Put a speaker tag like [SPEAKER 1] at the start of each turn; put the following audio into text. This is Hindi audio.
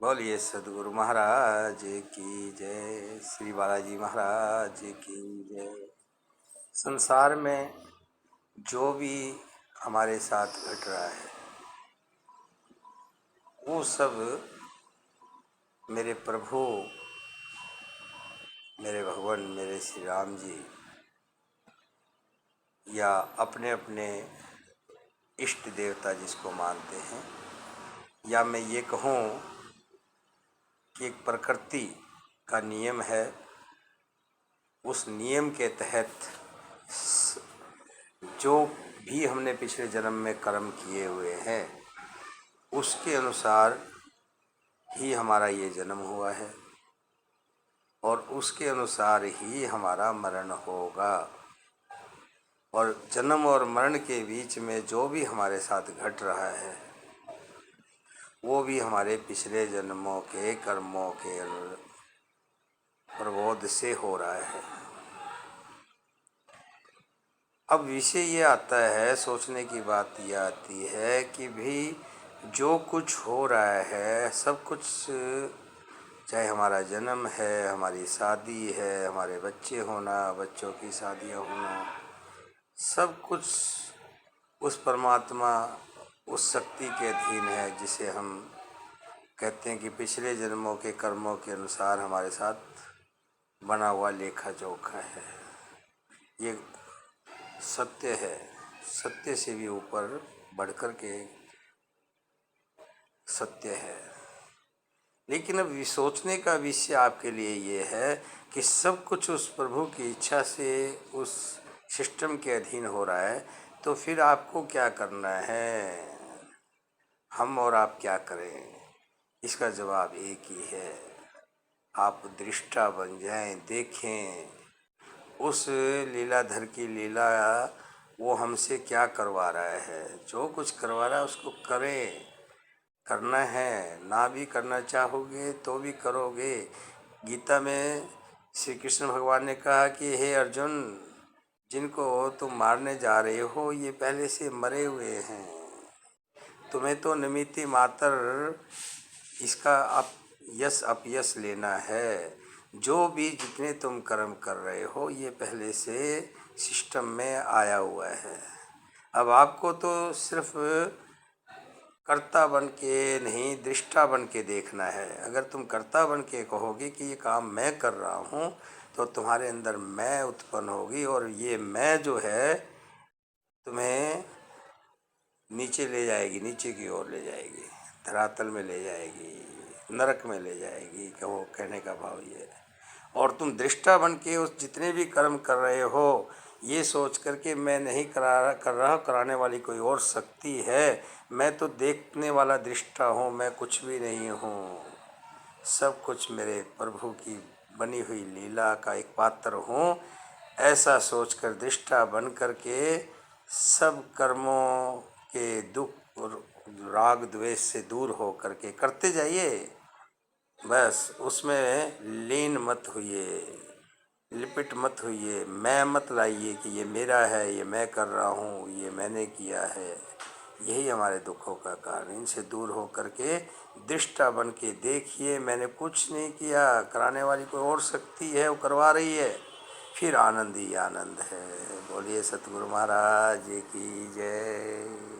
[SPEAKER 1] बोलिए सदगुरु महाराज की जय, श्री बालाजी महाराज की जय। संसार में जो भी हमारे साथ घट रहा है वो सब मेरे प्रभु, मेरे भगवान, मेरे श्री राम जी या अपने अपने इष्ट देवता जिसको मानते हैं, या मैं ये कहूँ कि एक प्रकृति का नियम है। उस नियम के तहत जो भी हमने पिछले जन्म में कर्म किए हुए हैं उसके अनुसार ही हमारा ये जन्म हुआ है और उसके अनुसार ही हमारा मरण होगा। और जन्म और मरण के बीच में जो भी हमारे साथ घट रहा है वो भी हमारे पिछले जन्मों के कर्मों के प्रबोध से हो रहा है। अब विषय ये आता है, सोचने की बात ये आती है कि भी जो कुछ हो रहा है सब कुछ, चाहे हमारा जन्म है, हमारी शादी है, हमारे बच्चे होना, बच्चों की शादियाँ होना, सब कुछ उस परमात्मा, उस शक्ति के अधीन है जिसे हम कहते हैं कि पिछले जन्मों के कर्मों के अनुसार हमारे साथ बना हुआ लेखा जोखा है। ये सत्य है, सत्य से भी ऊपर बढ़कर के सत्य है। लेकिन अब सोचने का विषय आपके लिए ये है कि सब कुछ उस प्रभु की इच्छा से उस सिस्टम के अधीन हो रहा है, तो फिर आपको क्या करना है, हम और आप क्या करें? इसका जवाब एक ही है, आप दृष्टा बन जाएं, देखें उस लीलाधर की लीला, वो हमसे क्या करवा रहा है। जो कुछ करवा रहा है उसको करें, करना है। ना भी करना चाहोगे तो भी करोगे। गीता में श्री कृष्ण भगवान ने कहा कि हे अर्जुन, जिनको तुम मारने जा रहे हो ये पहले से मरे हुए हैं, तुम्हें तो निमित्त मात्र इसका यश अपयश लेना है। जो भी जितने तुम कर्म कर रहे हो ये पहले से सिस्टम में आया हुआ है। अब आपको तो सिर्फ कर्ता बन के नहीं, दृष्टा बन के देखना है। अगर तुम कर्ता बन के कहोगे कि ये काम मैं कर रहा हूँ तो तुम्हारे अंदर मैं उत्पन्न होगी और ये मैं जो है तुम्हें नीचे ले जाएगी, नीचे की ओर ले जाएगी, धरातल में ले जाएगी, नरक में ले जाएगी। कहो, कहने का भाव ये है। और तुम दृष्टा बन के उस जितने भी कर्म कर रहे हो ये सोच करके मैं नहीं कर रहा, कराने वाली कोई और शक्ति है, मैं तो देखने वाला दृष्टा हूँ, मैं कुछ भी नहीं हूँ, सब कुछ मेरे प्रभु की बनी हुई लीला का एक पात्र हूँ, ऐसा सोचकर दृष्टा बन करके सब कर्मों के दुख और राग द्वेष से दूर हो करके करते जाइए। बस उसमें लीन मत होइए, लिपट मत होइए, मैं मत लाइए कि ये मेरा है, ये मैं कर रहा हूँ, ये मैंने किया है। यही हमारे दुखों का कारण। इनसे दूर हो करके दृष्टा बन के देखिए, मैंने कुछ नहीं किया, कराने वाली कोई और शक्ति है, वो करवा रही है, फिर आनंद ही आनंद है। बोलिए सतगुरु महाराज की जय।